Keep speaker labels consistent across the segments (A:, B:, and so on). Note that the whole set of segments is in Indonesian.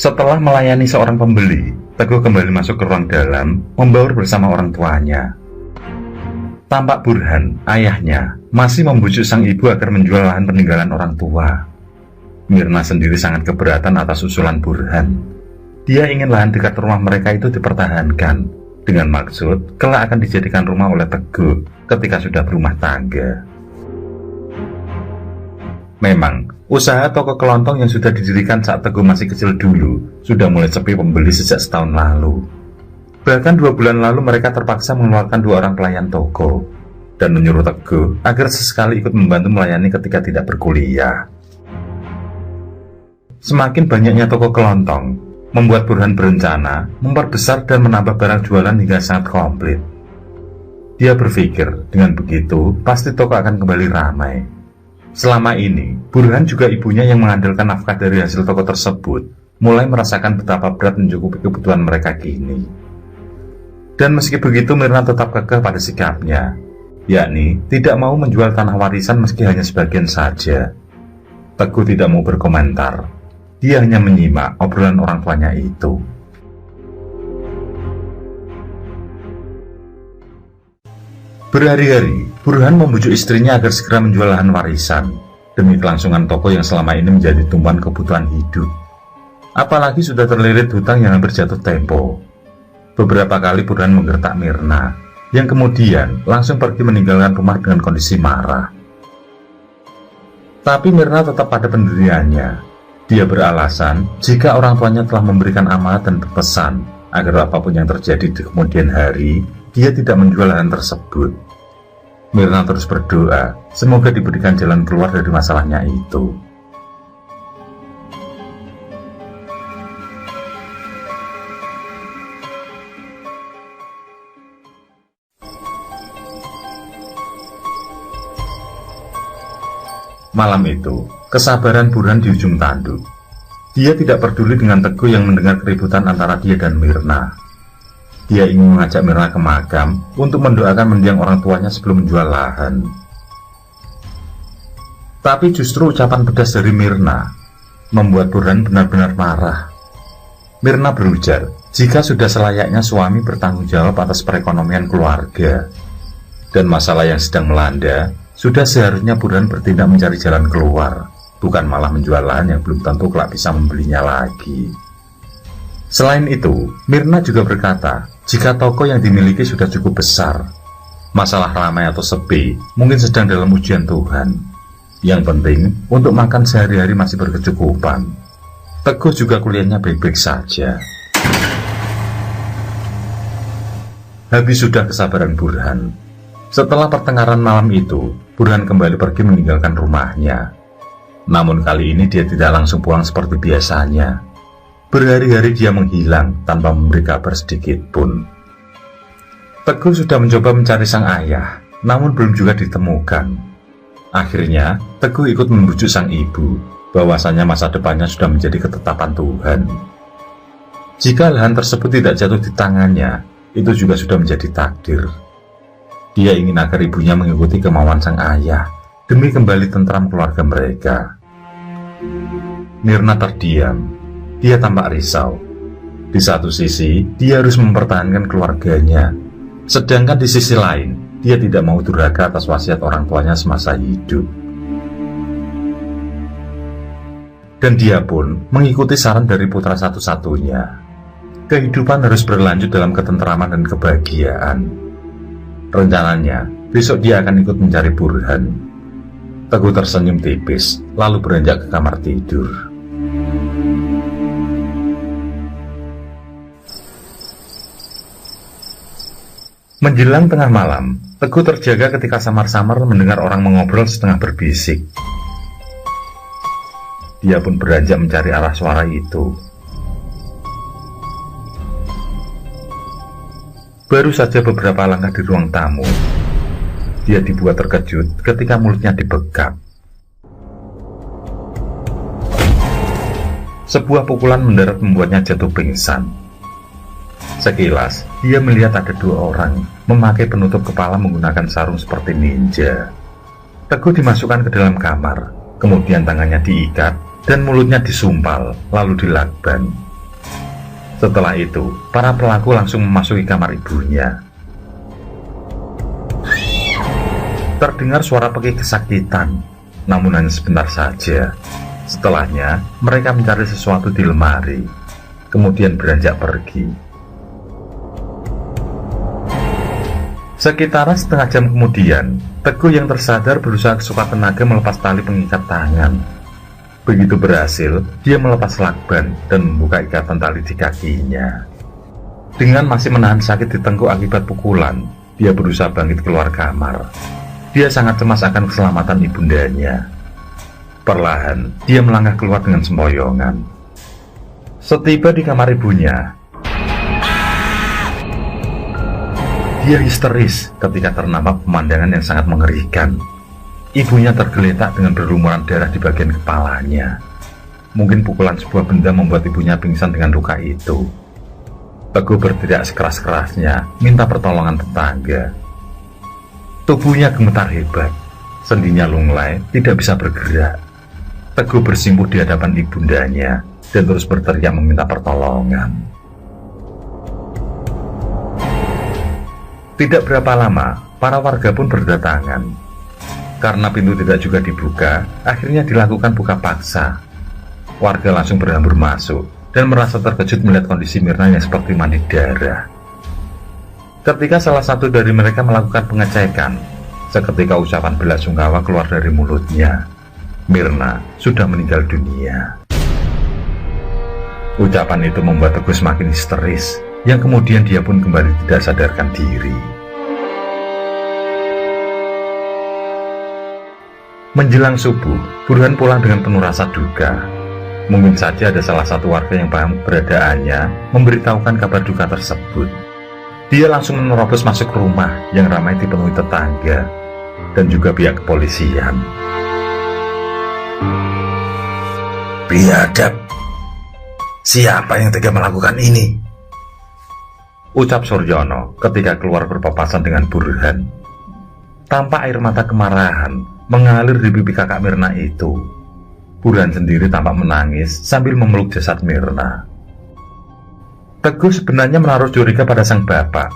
A: Setelah melayani seorang pembeli, Teguh kembali masuk ke ruang dalam, membaur bersama orang tuanya. Tampak Burhan, ayahnya, masih membujuk sang ibu agar menjual lahan peninggalan orang tua. Mirna sendiri sangat keberatan atas usulan Burhan. Dia ingin lahan dekat rumah mereka itu dipertahankan, dengan maksud kelak akan dijadikan rumah oleh Teguh ketika sudah berumah tangga. Memang, usaha toko kelontong yang sudah didirikan saat Teguh masih kecil dulu sudah mulai sepi pembeli sejak setahun lalu. Bahkan 2 bulan lalu mereka terpaksa mengeluarkan 2 orang pelayan toko dan menyuruh Teguh agar sesekali ikut membantu melayani ketika tidak berkuliah. Semakin banyaknya toko kelontong membuat Burhan berencana memperbesar dan menambah barang jualan hingga sangat komplit. Dia berpikir dengan begitu pasti toko akan kembali ramai. Selama ini, Burhan juga ibunya yang mengandalkan nafkah dari hasil toko tersebut mulai merasakan betapa berat mencukupi kebutuhan mereka kini. Dan meski begitu, Mirna tetap kekeh pada sikapnya, yakni tidak mau menjual tanah warisan meski hanya sebagian saja. Teguh tidak mau berkomentar. Dia hanya menyimak obrolan orang tuanya itu. Berhari-hari, Burhan membujuk istrinya agar segera menjual lahan warisan demi kelangsungan toko yang selama ini menjadi tumpuan kebutuhan hidup. Apalagi sudah terlilit hutang yang hampir jatuh tempo. Beberapa kali Burhan menggertak Mirna, yang kemudian langsung pergi meninggalkan rumah dengan kondisi marah. Tapi Mirna tetap pada pendiriannya. Dia beralasan jika orang tuanya telah memberikan amanat dan berpesan agar apapun yang terjadi di kemudian hari, dia tidak menjual lahan tersebut. Mirna terus berdoa, semoga diberikan jalan keluar dari masalahnya itu. Malam itu, kesabaran Burhan di ujung tanduk. Dia tidak peduli dengan Teguh yang mendengar keributan antara dia dan Mirna. Dia ingin mengajak Mirna ke makam untuk mendoakan mendiang orang tuanya sebelum menjual lahan. Tapi justru ucapan pedas dari Mirna membuat Burhan benar-benar marah. Mirna berujar jika sudah selayaknya suami bertanggung jawab atas perekonomian keluarga, dan masalah yang sedang melanda sudah seharusnya Burhan bertindak mencari jalan keluar, bukan malah menjual lahan yang belum tentu kelak bisa membelinya lagi. Selain itu, Mirna juga berkata, jika toko yang dimiliki sudah cukup besar, masalah ramai atau sepi mungkin sedang dalam ujian Tuhan. Yang penting, untuk makan sehari-hari masih berkecukupan. Teguh juga kuliahnya baik-baik saja. Habis sudah kesabaran Burhan. Setelah pertengkaran malam itu, Burhan kembali pergi meninggalkan rumahnya. Namun kali ini dia tidak langsung pulang seperti biasanya. Berhari-hari dia menghilang tanpa memberi kabar sedikit pun. Teguh sudah mencoba mencari sang ayah, namun belum juga ditemukan. Akhirnya, Teguh ikut membujuk sang ibu, bahwasanya masa depannya sudah menjadi ketetapan Tuhan. Jika lahan tersebut tidak jatuh di tangannya, itu juga sudah menjadi takdir. Dia ingin agar ibunya mengikuti kemauan sang ayah, demi kembali tentram keluarga mereka. Mirna terdiam. Dia tampak risau. Di satu sisi, dia harus mempertahankan keluarganya. Sedangkan di sisi lain, dia tidak mau durhaka atas wasiat orang tuanya semasa hidup. Dan dia pun mengikuti saran dari putra satu-satunya. Kehidupan harus berlanjut dalam ketenteraman dan kebahagiaan. Rencananya, besok dia akan ikut mencari Burhan. Teguh tersenyum tipis, lalu beranjak ke kamar tidur. Menjelang tengah malam, Teguh terjaga ketika samar-samar mendengar orang mengobrol setengah berbisik. Dia pun beranjak mencari arah suara itu. Baru saja beberapa langkah di ruang tamu, dia dibuat terkejut ketika mulutnya dibekap. Sebuah pukulan mendarat membuatnya jatuh pingsan. Sekilas, dia melihat ada 2 orang memakai penutup kepala menggunakan sarung seperti ninja. Teguh dimasukkan ke dalam kamar, kemudian tangannya diikat dan mulutnya disumpal, lalu dilakban. Setelah itu, para pelaku langsung memasuki kamar ibunya. Terdengar suara pekik kesakitan, namun hanya sebentar saja. Setelahnya, mereka mencari sesuatu di lemari, kemudian beranjak pergi. Sekitar setengah jam kemudian, Teguh yang tersadar berusaha sekuat tenaga melepas tali pengikat tangan. Begitu berhasil, dia melepas lakban dan membuka ikatan tali di kakinya. Dengan masih menahan sakit di tengkuk akibat pukulan, dia berusaha bangkit keluar kamar. Dia sangat cemas akan keselamatan ibundanya. Perlahan, dia melangkah keluar dengan sempoyongan. Setiba di kamar ibunya, dia histeris ketika ternampak pemandangan yang sangat mengerikan. Ibunya tergeletak dengan berlumuran darah di bagian kepalanya. Mungkin pukulan sebuah benda membuat ibunya pingsan dengan luka itu. Teguh berteriak sekeras-kerasnya, minta pertolongan tetangga. Tubuhnya gemetar hebat, sendinya lunglai, tidak bisa bergerak. Teguh bersimpuh di hadapan ibundanya dan terus berteriak meminta pertolongan. Tidak berapa lama, para warga pun berdatangan. Karena pintu tidak juga dibuka, akhirnya dilakukan buka paksa. Warga langsung berhambur masuk dan merasa terkejut melihat kondisi Mirna yang seperti mandi darah. Ketika salah satu dari mereka melakukan pengecekan, seketika ucapan belasungkawa keluar dari mulutnya. Mirna sudah meninggal dunia. Ucapan itu membuat Teguh semakin histeris, yang kemudian dia pun kembali tidak sadarkan diri. Menjelang subuh, Burhan pulang dengan penuh rasa duka. Mungkin saja ada salah satu warga yang paham keberadaannya memberitahukan kabar duka tersebut. Dia langsung menerobos masuk rumah yang ramai dipenuhi tetangga dan juga pihak kepolisian.
B: Biadab, siapa yang tega melakukan ini?
A: Ucap Suryono ketika keluar berpapasan dengan Burhan. Tampak air mata kemarahan mengalir di pipi kakak Mirna itu. Burhan sendiri tampak menangis sambil memeluk jasad Mirna. Teguh sebenarnya menaruh curiga pada sang bapak,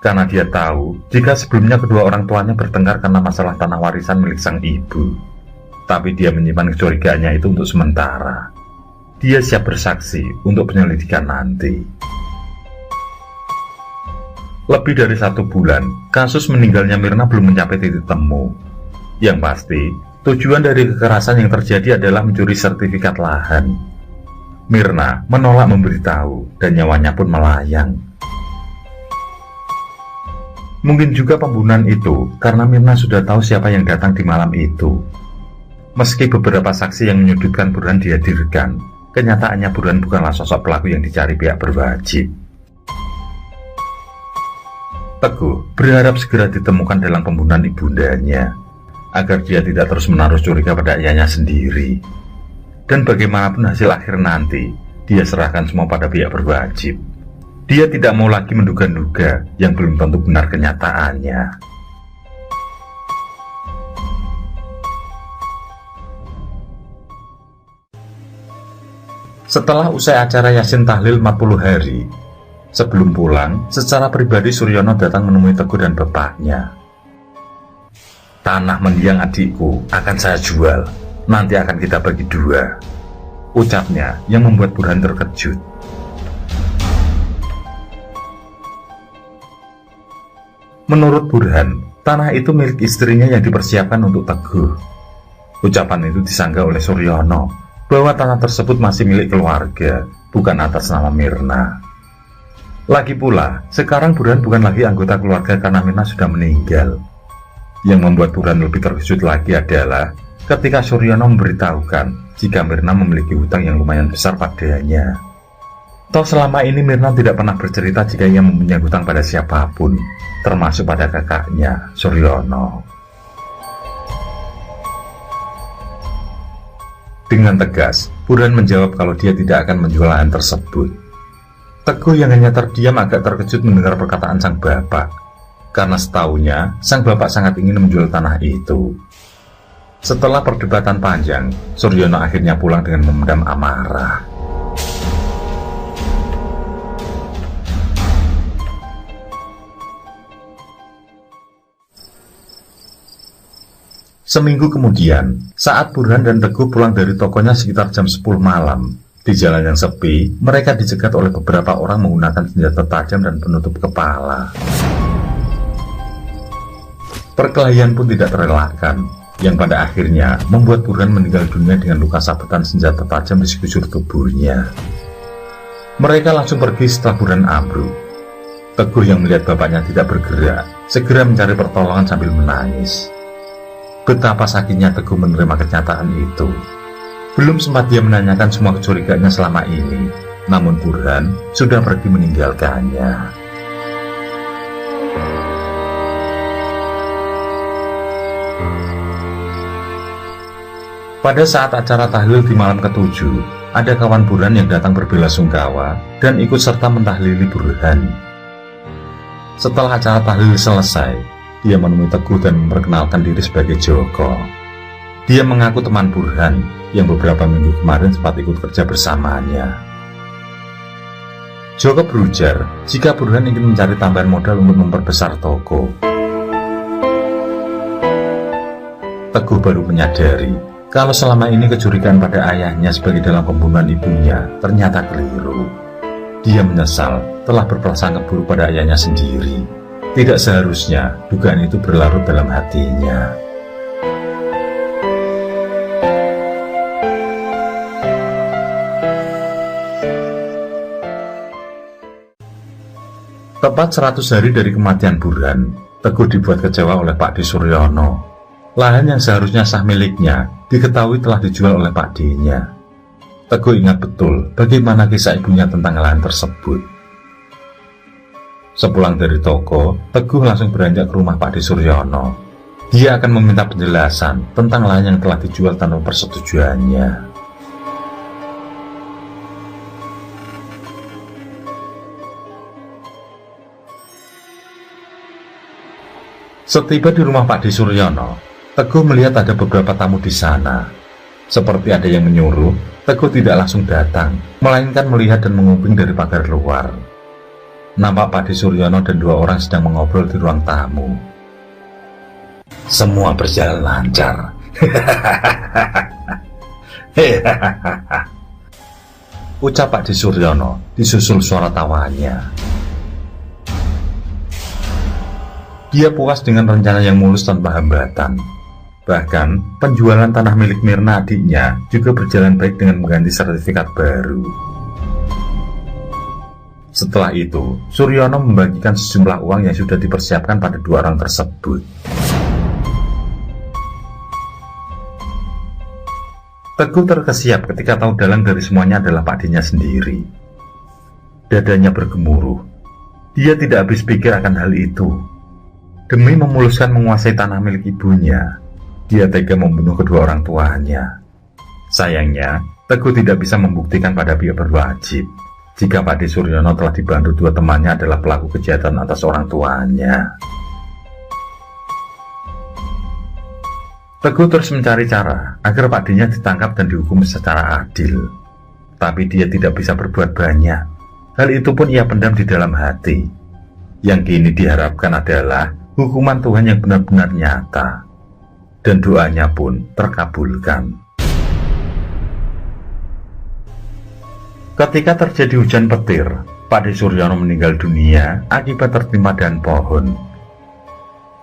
A: karena dia tahu jika sebelumnya kedua orang tuanya bertengkar karena masalah tanah warisan milik sang ibu. Tapi dia menyimpan kecurigaannya itu untuk sementara. Dia siap bersaksi untuk penyelidikan nanti. Lebih dari 1 bulan, kasus meninggalnya Mirna belum mencapai titik temu. Yang pasti, tujuan dari kekerasan yang terjadi adalah mencuri sertifikat lahan. Mirna menolak memberitahu dan nyawanya pun melayang. Mungkin juga pembunuhan itu karena Mirna sudah tahu siapa yang datang di malam itu. Meski beberapa saksi yang menyudutkan Burhan dihadirkan, kenyataannya Burhan bukanlah sosok pelaku yang dicari pihak berwajib. Teguh berharap segera ditemukan dalam pembunuhan ibundanya, agar dia tidak terus menaruh curiga pada ayahnya sendiri. Dan bagaimanapun hasil akhir nanti, dia serahkan semua pada pihak berwajib. Dia tidak mau lagi menduga-duga yang belum tentu benar kenyataannya. Setelah usai acara Yasin Tahlil 40 hari, sebelum pulang, secara pribadi Suryono datang menemui Teguh dan bapaknya. "Tanah mendiang adikku akan saya jual, nanti akan kita bagi 2," ucapnya yang membuat Burhan terkejut. Menurut Burhan, tanah itu milik istrinya yang dipersiapkan untuk Teguh. Ucapan itu disanggah oleh Suryono bahwa tanah tersebut masih milik keluarga, bukan atas nama Mirna. Lagi pula, sekarang Burhan bukan lagi anggota keluarga karena Mirna sudah meninggal. Yang membuat Burhan lebih terkejut lagi adalah ketika Suryono memberitahukan jika Mirna memiliki hutang yang lumayan besar padanya. Toh selama ini Mirna tidak pernah bercerita jika ia mempunyai hutang pada siapapun, termasuk pada kakaknya, Suryono. Dengan tegas, Burhan menjawab kalau dia tidak akan menjual lahan tersebut. Teguh yang hanya terdiam agak terkejut mendengar perkataan sang bapak, karena setaunya sang bapak sangat ingin menjual tanah itu. Setelah perdebatan panjang, Suryono akhirnya pulang dengan memendam amarah. Seminggu kemudian, saat Burhan dan Teguh pulang dari tokonya sekitar jam 10 malam, di jalan yang sepi, mereka dicegat oleh beberapa orang menggunakan senjata tajam dan penutup kepala. Perkelahian pun tidak terelakkan, yang pada akhirnya membuat Burhan meninggal dunia dengan luka sabetan senjata tajam di sekujur tubuhnya. Mereka langsung pergi setelah Burhan ambruk. Teguh yang melihat bapaknya tidak bergerak, segera mencari pertolongan sambil menangis. Betapa sakitnya Teguh menerima kenyataan itu. Belum sempat dia menanyakan semua kecurigaannya selama ini, namun Burhan sudah pergi meninggalkannya. Pada saat acara tahlil di malam ke-7, ada kawan Burhan yang datang berbelasungkawa dan ikut serta mentahlili Burhan. Setelah acara tahlil selesai, dia menemui Teguh dan memperkenalkan diri sebagai Joko. Dia mengaku teman Burhan yang beberapa minggu kemarin sempat ikut kerja bersamanya. Joko berujar jika Burhan ingin mencari tambahan modal untuk memperbesar toko. Teguh baru menyadari kalau selama ini kecurigaan pada ayahnya sebagai dalang pembunuhan ibunya ternyata keliru. Dia menyesal telah berprasangka buruk pada ayahnya sendiri. Tidak seharusnya dugaan itu berlarut dalam hatinya. Tepat 100 hari dari kematian Burhan, Teguh dibuat kecewa oleh Pak D. Suryono. Lahan yang seharusnya sah miliknya diketahui telah dijual oleh Pak D-nya. Teguh ingat betul bagaimana kisah ibunya tentang lahan tersebut. Sepulang dari toko, Teguh langsung beranjak ke rumah Pak D. Suryono. Dia akan meminta penjelasan tentang lahan yang telah dijual tanpa persetujuannya. Setiba di rumah Pak D. Suryono, Teguh melihat ada beberapa tamu di sana. Seperti ada yang menyuruh, Teguh tidak langsung datang, melainkan melihat dan menguping dari pagar luar. Nampak Pak D. Suryono dan 2 orang sedang mengobrol di ruang tamu.
B: Semua berjalan lancar.
A: Ucap Pak D. Suryono disusul suara tawanya. Dia puas dengan rencana yang mulus tanpa hambatan. Bahkan, penjualan tanah milik Mirna adiknya juga berjalan baik dengan mengganti sertifikat baru. Setelah itu, Suryono membagikan sejumlah uang yang sudah dipersiapkan pada 2 orang tersebut. Teguh terkesiap ketika tahu dalang dari semuanya adalah Pak D-nya sendiri. Dadanya bergemuruh. Dia tidak habis pikir akan hal itu. Demi memuluskan menguasai tanah milik ibunya, dia tega membunuh kedua orang tuanya. Sayangnya, Teguh tidak bisa membuktikan pada pihak berwajib jika Pak D. Suryono telah dibantu 2 temannya adalah pelaku kejahatan atas orang tuanya. Teguh terus mencari cara agar Pak D-nya ditangkap dan dihukum secara adil. Tapi dia tidak bisa berbuat banyak. Hal itu pun ia pendam di dalam hati. Yang kini diharapkan adalah hukuman Tuhan yang benar-benar nyata. Dan doanya pun terkabulkan. Ketika terjadi hujan petir, Pak D. Suryono meninggal dunia akibat tertimpa dahan pohon.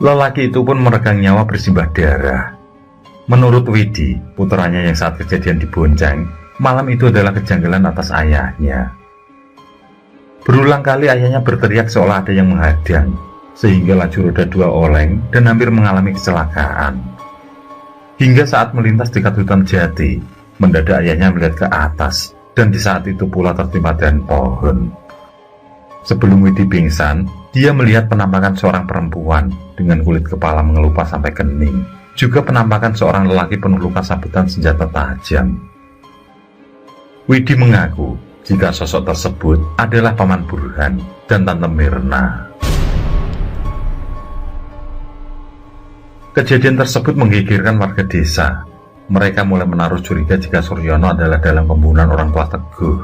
A: Lelaki itu pun meregang nyawa bersimbah darah. Menurut Widi, putranya yang saat kejadian dibonceng, malam itu adalah kejanggalan atas ayahnya. Berulang kali ayahnya berteriak seolah ada yang menghadang, sehingga laju roda 2 oleng dan hampir mengalami kecelakaan. Hingga saat melintas dekat hutan jati, mendadak ayahnya melihat ke atas, dan di saat itu pula tertimpa dahan pohon. Sebelum Widi pingsan, dia melihat penampakan seorang perempuan dengan kulit kepala mengelupas sampai kening, juga penampakan seorang lelaki penuh luka sabetan senjata tajam. Widi mengaku jika sosok tersebut adalah Paman Burhan dan Tante Mirna. Kejadian tersebut menggegerkan warga desa. Mereka mulai menaruh curiga jika Suryono adalah dalam pembunuhan orang tua Teguh.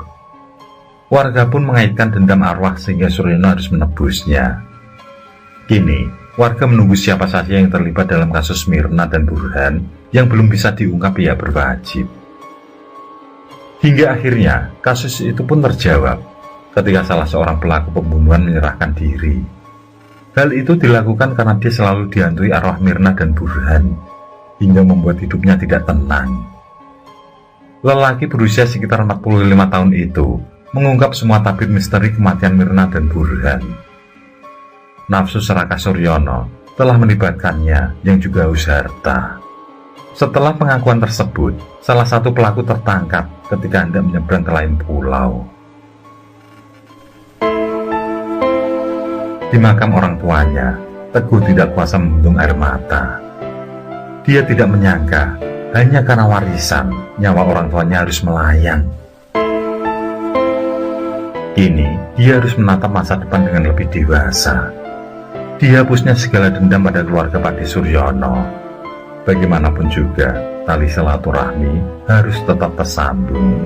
A: Warga pun mengaitkan dendam arwah sehingga Suryono harus menebusnya. Kini, warga menunggu siapa saja yang terlibat dalam kasus Mirna dan Burhan yang belum bisa diungkap pihak berwajib. Hingga akhirnya, kasus itu pun terjawab ketika salah seorang pelaku pembunuhan menyerahkan diri. Hal itu dilakukan karena dia selalu dihantui arwah Mirna dan Burhan, hingga membuat hidupnya tidak tenang. Lelaki berusia sekitar 45 tahun itu mengungkap semua tabir misteri kematian Mirna dan Burhan. Nafsu serakah Suryono telah melibatkannya yang juga haus harta. Setelah pengakuan tersebut, salah satu pelaku tertangkap ketika hendak menyeberang ke lain pulau. Di makam orang tuanya, Teguh tidak kuasa membendung air mata. Dia tidak menyangka hanya karena warisan nyawa orang tuanya harus melayang. Kini dia harus menatap masa depan dengan lebih dewasa. Dihapusnya segala dendam pada keluarga Pakde Suryono. Bagaimanapun juga, tali silaturahmi harus tetap tersambung.